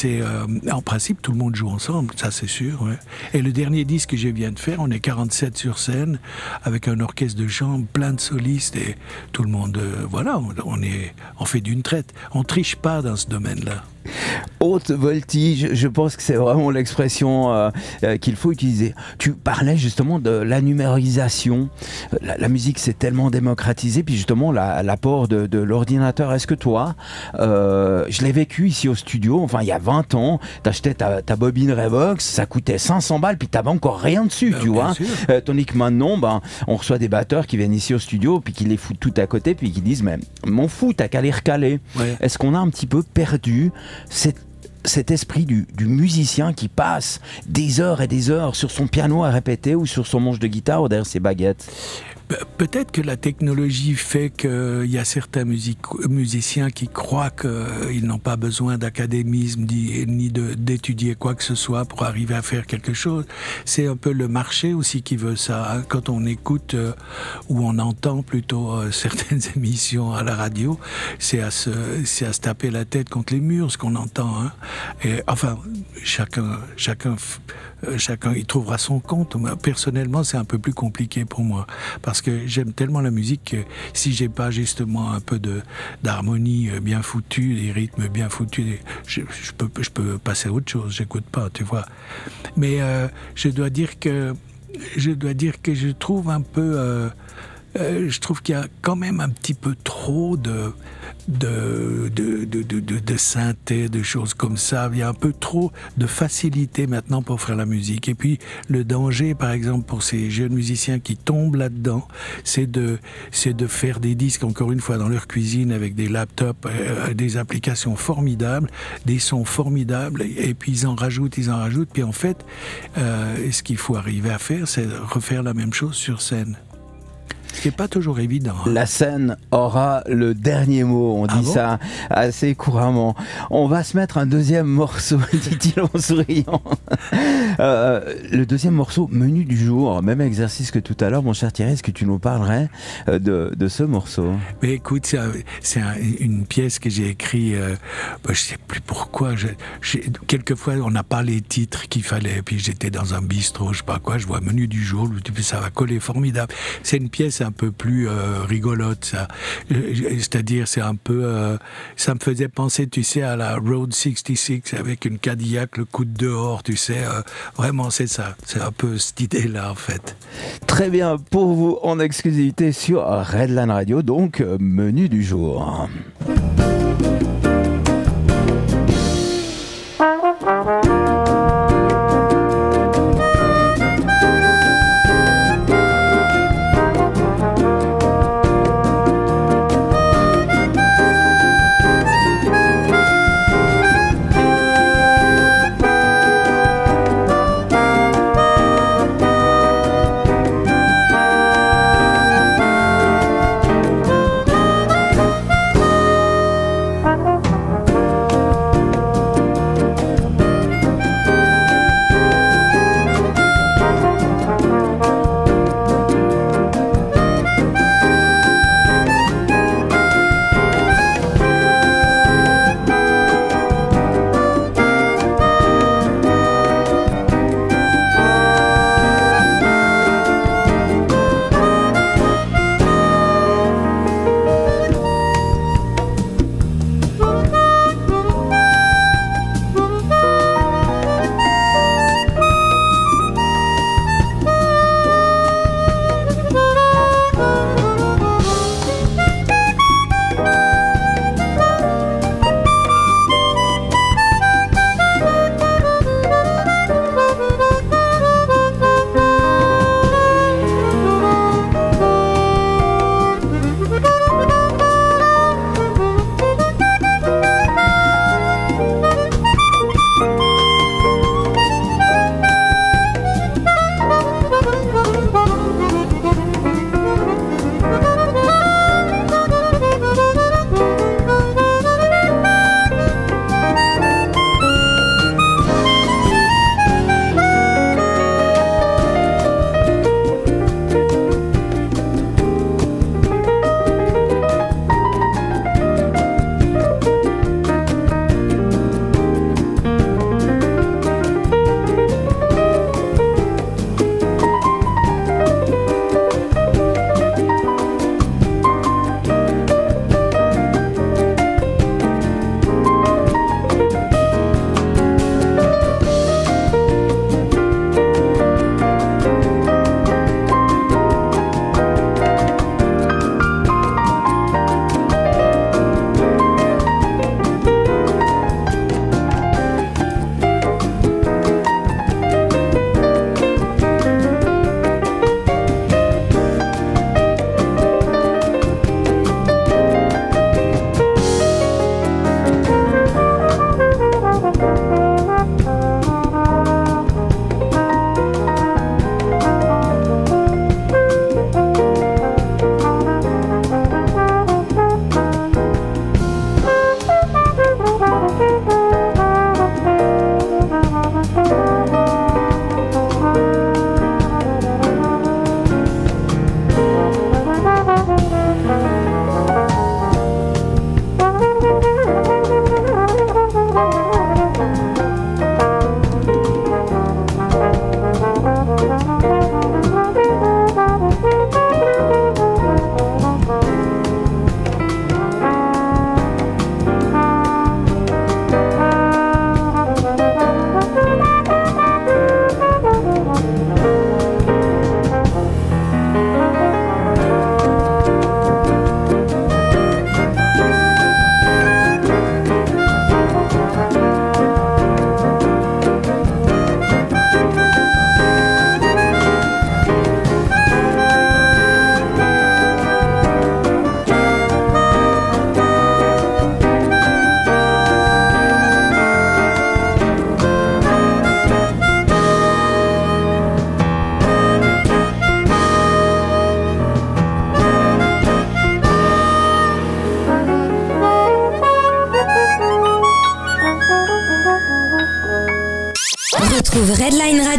en principe, tout le monde joue ensemble, ça c'est sûr. Ouais. Et le dernier disque que je viens de faire, on est 47 sur scène, avec un orchestre de chambre, plein de solistes, et tout le monde, on fait d'une traite. On triche pas dans ce domaine-là. Haute voltige, je pense que c'est vraiment l'expression qu'il faut utiliser. Tu parlais justement de la numérisation. La musique s'est tellement démocratisée, puis justement l'apport de l'ordinateur. Est-ce que toi, je l'ai vécu ici au studio, enfin il y a 20 ans, t'achetais ta bobine Revox, ça coûtait 500 balles, puis t'avais encore rien dessus, tu vois. Tandis que maintenant, on reçoit des batteurs qui viennent ici au studio, puis qui les foutent tout à côté, puis qui disent, mais m'en fous, t'as qu'à les recaler. Ouais. Est-ce qu'on a un petit peu perdu cet esprit du musicien qui passe des heures et des heures sur son piano à répéter, ou sur son manche de guitare, ou derrière ses baguettes? Peut-être que la technologie fait qu'il y a certains musiciens qui croient qu'ils n'ont pas besoin d'académisme ni d'étudier quoi que ce soit pour arriver à faire quelque chose. C'est un peu le marché aussi qui veut ça. Hein. Quand on écoute ou on entend plutôt certaines émissions à la radio, c'est à se taper la tête contre les murs, ce qu'on entend. Hein. Et, enfin, chacun il trouvera son compte. Personnellement, c'est un peu plus compliqué pour moi, parce que j'aime tellement la musique que si j'ai pas justement un peu d'harmonie bien foutue, des rythmes bien foutus, je peux passer à autre chose. J'écoute pas, tu vois. Mais je dois dire que je trouve un peu je trouve qu'il y a quand même un petit peu trop de synthé, de choses comme ça. Il y a un peu trop de facilité maintenant pour faire la musique. Et puis, le danger, par exemple, pour ces jeunes musiciens qui tombent là-dedans, c'est de faire des disques, encore une fois, dans leur cuisine, avec des laptops, des applications formidables, des sons formidables, et puis ils en rajoutent. Puis en fait, ce qu'il faut arriver à faire, c'est refaire la même chose sur scène. Ce qui n'est pas toujours évident. Hein. La scène aura le dernier mot, on dit ça assez couramment. On va se mettre un deuxième morceau, dit-il en souriant. Le deuxième morceau, menu du jour, même exercice que tout à l'heure, mon cher Thierry, est-ce que tu nous parlerais de ce morceau? Mais écoute, c'est une pièce que j'ai écrite, je ne sais plus pourquoi. Quelquefois, on n'a pas les titres qu'il fallait, puis j'étais dans un bistrot, je sais pas quoi, je vois menu du jour, ça va coller formidable. C'est une pièce un peu plus rigolote, ça. C'est-à-dire, c'est un peu... ça me faisait penser, tu sais, à la Road 66 avec une Cadillac, le coup de dehors, tu sais. Vraiment, c'est ça. C'est un peu cette idée-là, en fait. Très bien, pour vous, en exclusivité sur Redline Radio, donc, menu du jour.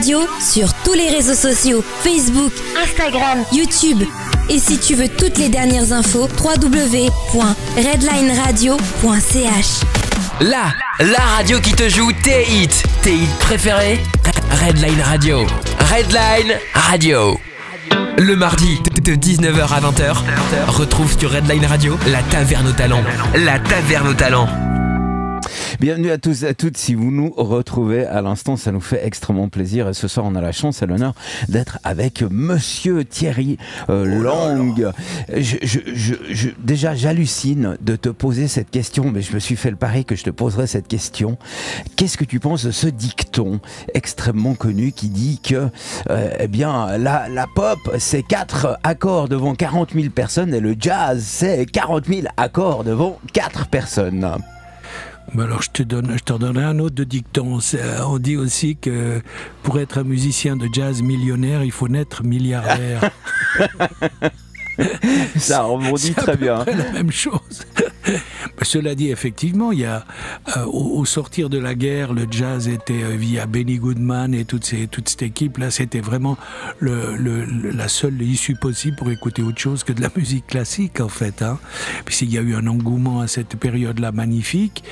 Radio sur tous les réseaux sociaux, Facebook, Instagram, YouTube. Et si tu veux toutes les dernières infos, www.redlineradio.ch. La radio qui te joue tes hits préférés. Redline Radio. Redline Radio. Le mardi de 19h à 20h, retrouve sur Redline Radio la Taverne aux Talents. La Taverne aux Talents. Bienvenue à tous et à toutes. Si vous nous retrouvez à l'instant, ça nous fait extrêmement plaisir. Et ce soir, on a la chance et l'honneur d'être avec Monsieur Thierry Lang. Déjà, j'hallucine de te poser cette question, mais je me suis fait le pari que je te poserais cette question. Qu'est-ce que tu penses de ce dicton extrêmement connu qui dit que, la pop, c'est 4 accords devant 40 000 personnes et le jazz, c'est 40 000 accords devant 4 personnes? Alors je t'en donnerai un autre de dicton. On dit aussi que pour être un musicien de jazz millionnaire, il faut naître milliardaire. Ça rebondit très bien. C'est la même chose. Cela dit, effectivement, il y a au sortir de la guerre, le jazz était via Benny Goodman et toute cette équipe là, c'était vraiment la seule issue possible pour écouter autre chose que de la musique classique en fait. Puisqu'il y a eu un engouement à cette période-là magnifique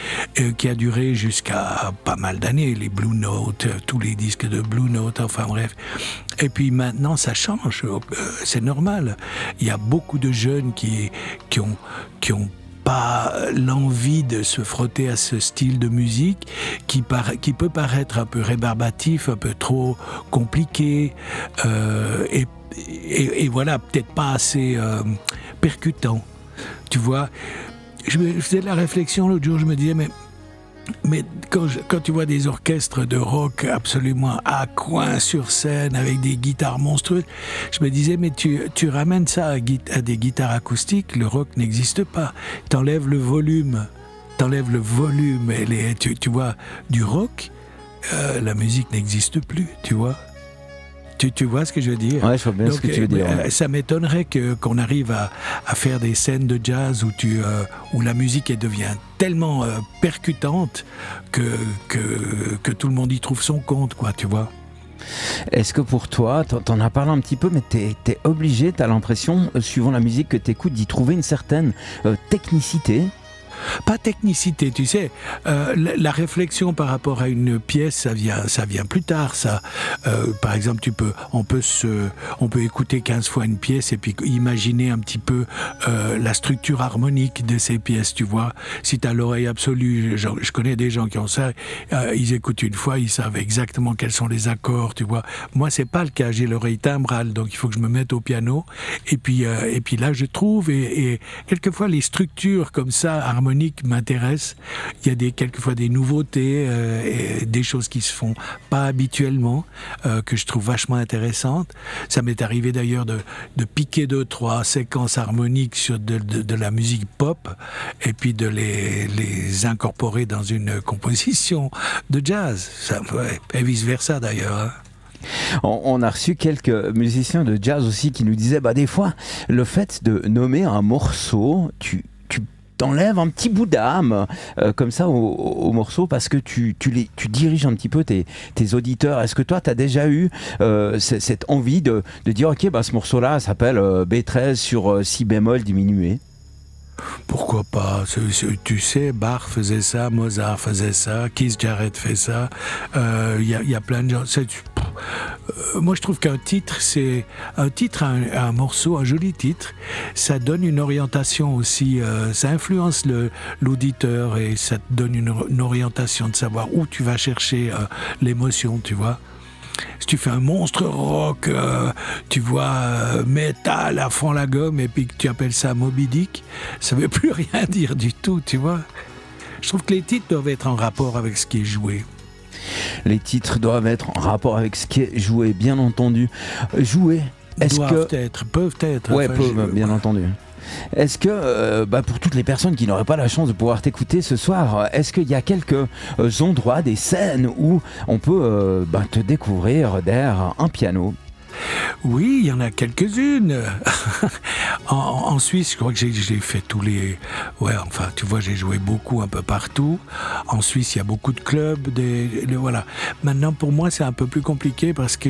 qui a duré jusqu'à pas mal d'années. Les Blue Note, tous les disques de Blue Note, enfin bref. Et puis maintenant, ça change. C'est normal. Il y a beaucoup de jeunes qui ont pas l'envie de se frotter à ce style de musique qui peut paraître un peu rébarbatif, un peu trop compliqué et voilà, peut-être pas assez percutant. Tu vois, je faisais la réflexion l'autre jour, je me disais mais quand tu vois des orchestres de rock absolument à coin sur scène avec des guitares monstrueuses, je me disais mais tu ramènes ça à des guitares acoustiques, le rock n'existe pas. T'enlèves le volume et tu vois du rock, la musique n'existe plus, tu vois. Tu vois ce que je veux dire? Ouais, je vois bien ce que tu veux dire. Ça m'étonnerait qu'on arrive à faire des scènes de jazz où la musique devient tellement percutante que tout le monde y trouve son compte, quoi, tu vois. Est-ce que pour toi, t'en as parlé un petit peu, mais t'es obligé, t'as l'impression, suivant la musique que t'écoutes, d'y trouver une certaine technicité? Pas technicité, tu sais. La réflexion par rapport à une pièce, ça vient plus tard, ça. Par exemple, on peut écouter 15 fois une pièce et puis imaginer un petit peu la structure harmonique de ces pièces, tu vois. Si t'as l'oreille absolue, je connais des gens qui ont ça, ils écoutent une fois, ils savent exactement quels sont les accords, tu vois. Moi, c'est pas le cas, j'ai l'oreille timbrale, donc il faut que je me mette au piano. Et puis là, je trouve, et quelquefois, les structures comme ça, harmoniques, m'intéresse. Il y a quelquefois des nouveautés et des choses qui se font pas habituellement que je trouve vachement intéressantes. Ça m'est arrivé d'ailleurs de piquer 2-3 séquences harmoniques sur de la musique pop et puis de les incorporer dans une composition de jazz. Et vice versa d'ailleurs. On a reçu quelques musiciens de jazz aussi qui nous disaient des fois le fait de nommer un morceau, tu t'enlèves un petit bout d'âme comme ça au morceau parce que tu diriges un petit peu tes auditeurs. Est-ce que toi tu as déjà eu cette envie de dire ok, ce morceau là s'appelle B13 sur si bémol diminué? Pourquoi pas? Tu sais, Bach faisait ça, Mozart faisait ça, Keith Jarrett fait ça. Y a plein de gens. Moi, je trouve qu'un titre, un morceau, un joli titre, ça donne une orientation aussi. Ça influence l'auditeur et ça te donne une orientation de savoir où tu vas chercher l'émotion, tu vois. Si tu fais un monstre rock, tu vois, métal à fond la gomme, et puis que tu appelles ça Moby Dick, ça veut plus rien dire du tout, tu vois. Je trouve que les titres doivent être en rapport avec ce qui est joué. Les titres doivent être en rapport avec ce qui est joué, bien entendu. Joué, peuvent être. Ouais, peuvent, bien entendu. Est-ce que, pour toutes les personnes qui n'auraient pas la chance de pouvoir t'écouter ce soir, est-ce qu'il y a quelques endroits, des scènes où on peut te découvrir derrière un piano? Oui, il y en a quelques-unes. En Suisse, je crois que j'ai fait tous les... Ouais, enfin, tu vois, j'ai joué beaucoup un peu partout. En Suisse, il y a beaucoup de clubs. Voilà. Maintenant, pour moi, c'est un peu plus compliqué parce que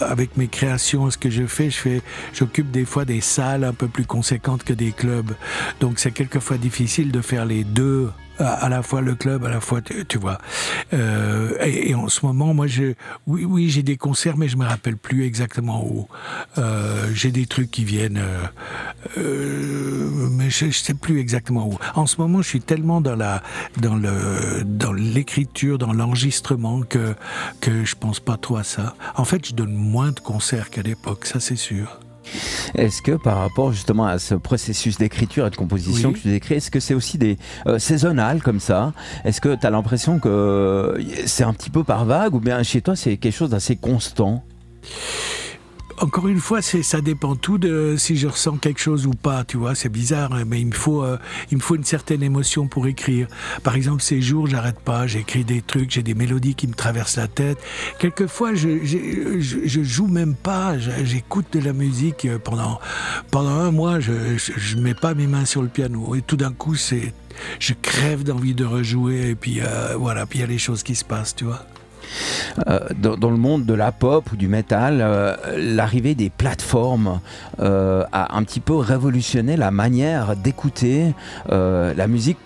avec mes créations, ce que j'occupe des fois des salles un peu plus conséquentes que des clubs. Donc, c'est quelquefois difficile de faire les deux. À la fois le club, à la fois, tu vois. Et en ce moment, moi, oui, j'ai des concerts, mais je me rappelle plus exactement où. J'ai des trucs qui viennent, mais je sais plus exactement où. En ce moment, je suis tellement dans l'écriture, dans l'enregistrement que je pense pas trop à ça. En fait, je donne moins de concerts qu'à l'époque, ça c'est sûr. Est-ce que par rapport justement à ce processus d'écriture et de composition que tu décris, est-ce que c'est aussi des saisonnal comme ça? Est-ce que tu as l'impression que c'est un petit peu par vague ou bien chez toi c'est quelque chose d'assez constant? Encore une fois, ça dépend tout de si je ressens quelque chose ou pas, tu vois, c'est bizarre, mais il me faut une certaine émotion pour écrire. Par exemple, ces jours, j'arrête pas, j'écris des trucs, j'ai des mélodies qui me traversent la tête. Quelquefois, je joue même pas, j'écoute de la musique pendant un mois, je mets pas mes mains sur le piano et tout d'un coup, je crève d'envie de rejouer et puis voilà, puis il y a les choses qui se passent, tu vois. Dans le monde de la pop ou du métal, l'arrivée des plateformes a un petit peu révolutionné la manière d'écouter la musique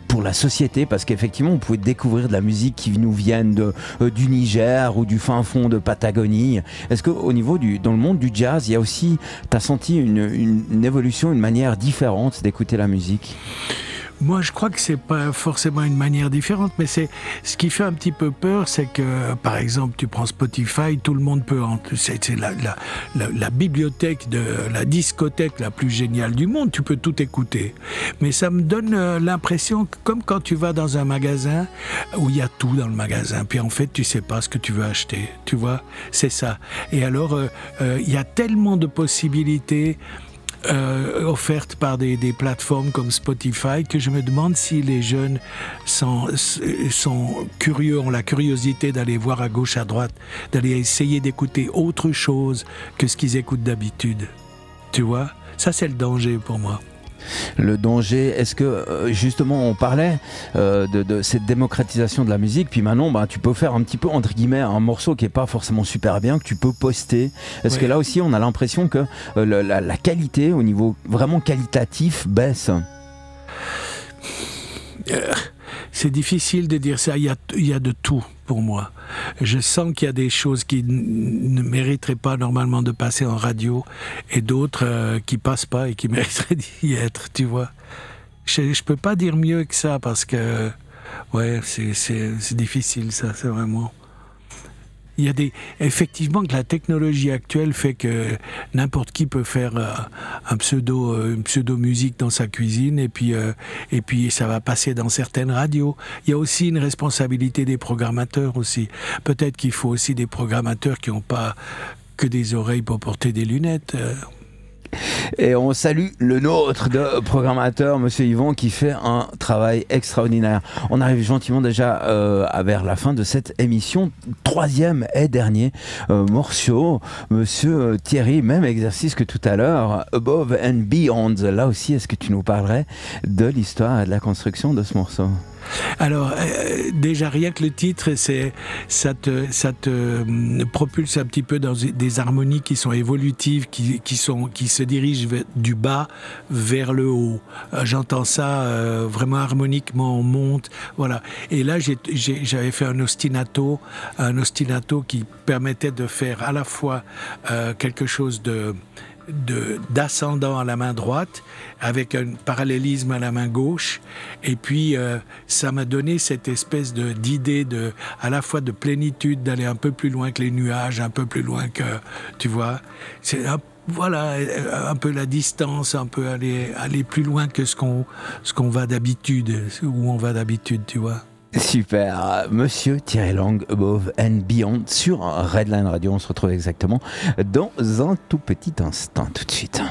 pour la société, parce qu'effectivement on pouvait découvrir de la musique qui nous vienne du Niger ou du fin fond de Patagonie. Est-ce qu'au niveau dans le monde du jazz, il y a aussi, t'as senti une évolution, une manière différente d'écouter la musique? Moi, je crois que c'est pas forcément une manière différente, mais c'est ce qui fait un petit peu peur, c'est que, par exemple, tu prends Spotify, tout le monde peut c'est la bibliothèque la discothèque la plus géniale du monde, tu peux tout écouter. Mais ça me donne l'impression que, comme quand tu vas dans un magasin où il y a tout dans le magasin, puis en fait, tu sais pas ce que tu veux acheter, tu vois, c'est ça. Et alors, il y a tellement de possibilités offertes par des plateformes comme Spotify que je me demande si les jeunes sont curieux, ont la curiosité d'aller voir à gauche, à droite, d'aller essayer d'écouter autre chose que ce qu'ils écoutent d'habitude. Tu vois? Ça, c'est le danger pour moi. Le danger, est-ce que justement on parlait de cette démocratisation de la musique, puis maintenant tu peux faire un petit peu entre guillemets un morceau qui est pas forcément super bien, que tu peux poster. Est-ce que là aussi on a l'impression que la qualité au niveau vraiment qualitatif baisse? C'est difficile de dire ça, il y a de tout pour moi. Je sens qu'il y a des choses qui ne mériteraient pas normalement de passer en radio et d'autres qui passent pas et qui mériteraient d'y être, tu vois. Je peux pas dire mieux que ça parce que ouais, c'est difficile ça, c'est vraiment... Il y a effectivement que la technologie actuelle fait que n'importe qui peut faire une pseudo-musique dans sa cuisine et puis ça va passer dans certaines radios. Il y a aussi une responsabilité des programmateurs aussi. Peut-être qu'il faut aussi des programmateurs qui n'ont pas que des oreilles pour porter des lunettes. Et on salue le nôtre de programmateur, Monsieur Yvon, qui fait un travail extraordinaire. On arrive gentiment déjà vers la fin de cette émission. Troisième et dernier morceau, Monsieur Thierry, même exercice que tout à l'heure, Above and Beyond. Là aussi, est-ce que tu nous parlerais de l'histoire et de la construction de ce morceau? Alors, déjà rien que le titre, ça te propulse un petit peu dans des harmonies qui sont évolutives, qui se dirigent du bas vers le haut. J'entends ça vraiment harmoniquement, on monte, voilà. Et là, j'avais fait un ostinato qui permettait de faire à la fois quelque chose d'ascendant à la main droite avec un parallélisme à la main gauche, et puis ça m'a donné cette espèce d'idée à la fois de plénitude, d'aller un peu plus loin que les nuages, un peu plus loin que, tu vois, c'est voilà, un peu la distance, un peu aller plus loin que ce qu'on va d'habitude, où on va d'habitude, tu vois. Super, Monsieur Thierry Lang, Above and Beyond sur Redline Radio. On se retrouve exactement dans un tout petit instant, tout de suite.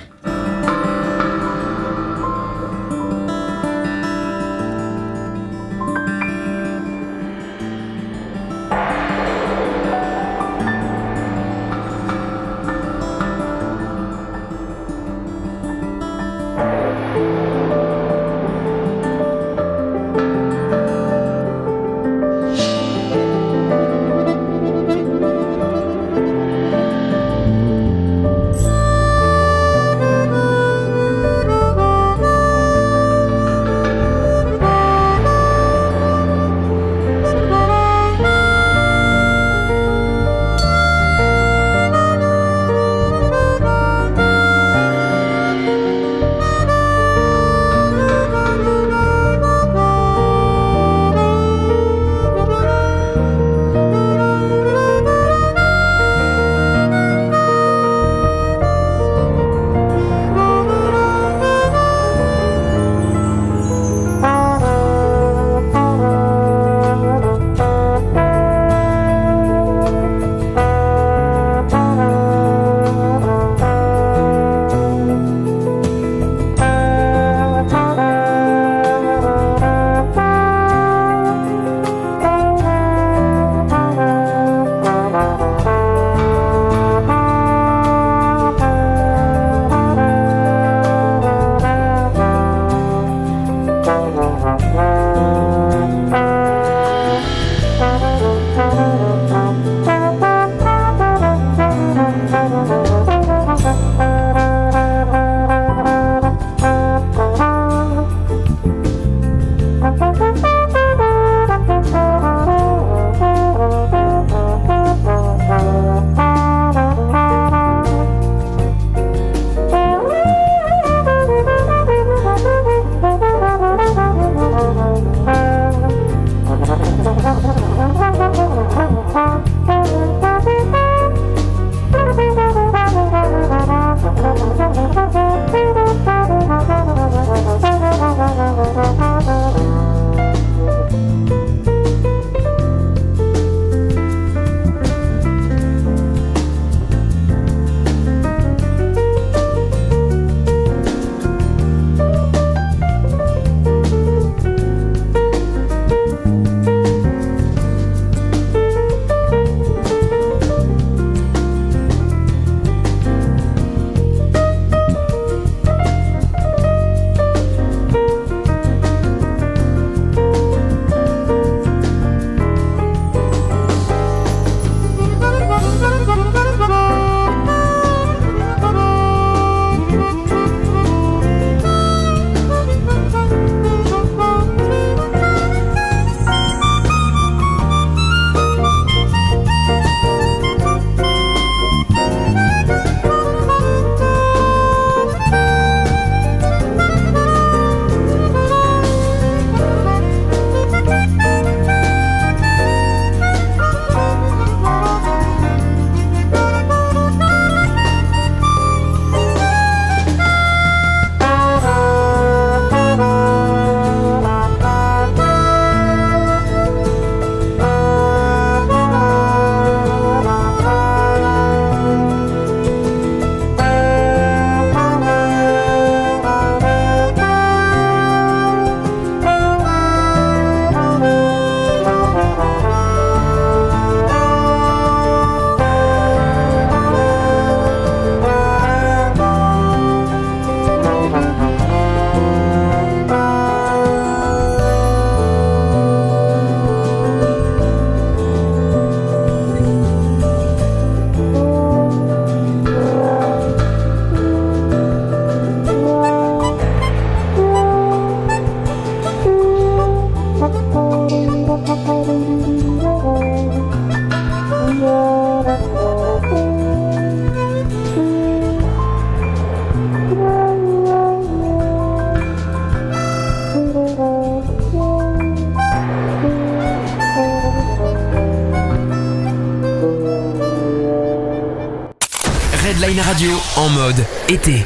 Redline Radio en mode été.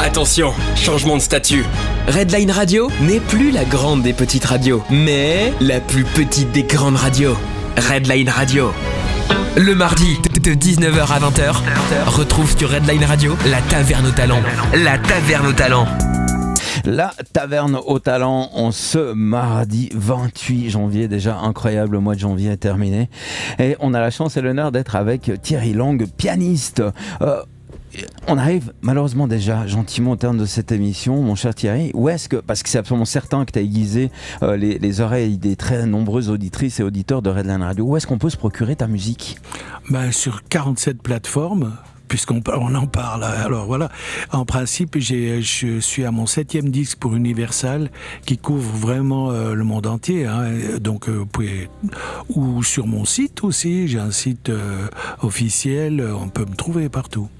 Attention, changement de statut. Redline Radio n'est plus la grande des petites radios, mais la plus petite des grandes radios. Redline Radio. Le mardi, de 19h à 20h, retrouve sur Redline Radio la Taverne aux Talents. La Taverne aux Talents. La Taverne aux Talents en ce mardi 28 janvier, déjà incroyable, le mois de janvier est terminé. Et on a la chance et l'honneur d'être avec Thierry Lang, pianiste. On arrive malheureusement déjà gentiment au terme de cette émission, mon cher Thierry. Où est-ce que, parce que c'est absolument certain que tu as aiguisé les oreilles des très nombreuses auditrices et auditeurs de Redline Radio, où est-ce qu'on peut se procurer ta musique? Sur 47 plateformes. Puisqu'on en parle. Alors voilà, en principe, je suis à mon 7e disque pour Universal, qui couvre vraiment le monde entier. Donc, vous pouvez, ou sur mon site aussi, j'ai un site officiel, on peut me trouver partout.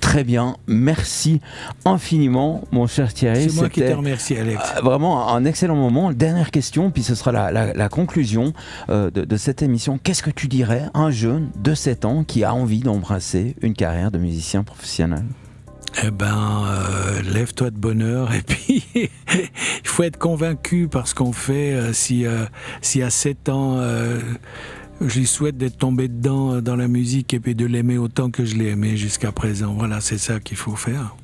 Très bien, merci infiniment mon cher Thierry. C'est moi qui te remercie, Alex. Vraiment un excellent moment. Dernière question, puis ce sera la conclusion de cette émission. Qu'est-ce que tu dirais à un jeune de 7 ans qui a envie d'embrasser une carrière de musicien professionnel? Lève-toi de bonne heure et puis il faut être convaincu par ce qu'on fait. Si à 7 ans... je lui souhaite d'être tombé dedans dans la musique et puis de l'aimer autant que je l'ai aimé jusqu'à présent. Voilà, c'est ça qu'il faut faire.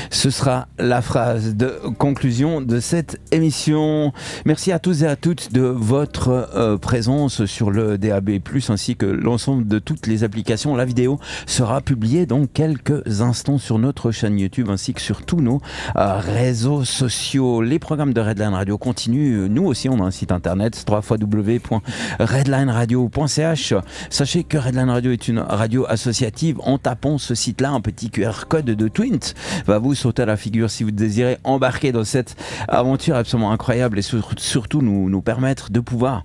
Ce sera la phrase de conclusion de cette émission. Merci à tous et à toutes de votre présence sur le DAB+, ainsi que l'ensemble de toutes les applications. La vidéo sera publiée dans quelques instants sur notre chaîne YouTube, ainsi que sur tous nos réseaux sociaux. Les programmes de Redline Radio continuent. Nous aussi, on a un site internet, www.redlineradio.ch. Sachez que Redline Radio est une radio associative. En tapant ce site-là, un petit QR code de Twint va vous sauter à la figure si vous désirez embarquer dans cette aventure absolument incroyable et surtout nous permettre de pouvoir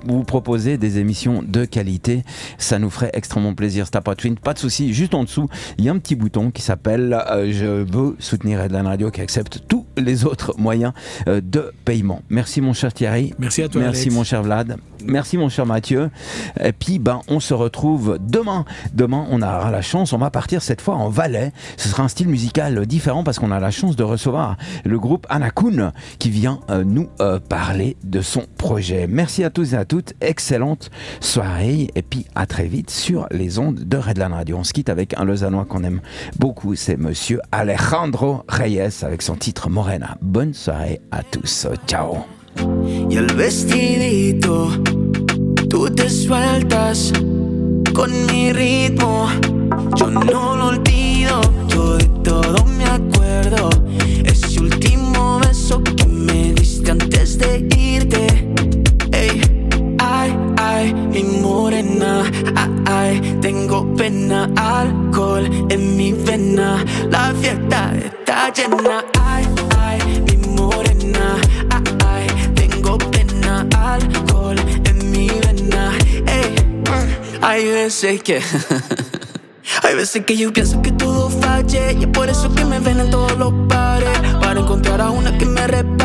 vous proposer des émissions de qualité. Ça nous ferait extrêmement plaisir. C'est pas Twint, pas de souci. Juste en dessous, il y a un petit bouton qui s'appelle je veux soutenir Redline Radio, qui accepte tous les autres moyens de paiement. Merci mon cher Thierry. Merci à toi, merci Alex. Mon cher Vlad. Merci mon cher Mathieu. Et puis on se retrouve demain. Demain, on aura la chance, on va partir cette fois en Valais. Ce sera un style musical différent parce qu'on a la chance de recevoir le groupe Anakun qui vient nous parler de son projet. Merci à tous et à toutes. Excellente soirée et puis à très vite sur les ondes de Redline Radio. On se quitte avec un Lausannois qu'on aime beaucoup, c'est monsieur Alejandro Reyes avec son titre Morena. Bonne soirée à tous. Ciao. Y el vestidito, tú te sueltas con mi ritmo. Yo no lo olvido, yo de todo me acuerdo. Ese último beso que me diste antes de irte. Ey, ay, ay, mi morena, ay, ay, tengo pena, alcohol en mi vena. La fiesta está llena, ay, ay, mi morena, ay, ay, tengo pena, alcohol en mi vena. Ey, hay veces que hay veces que yo pienso que todo falle y es por eso que me ven en todos los bares para encontrar a una que me repare.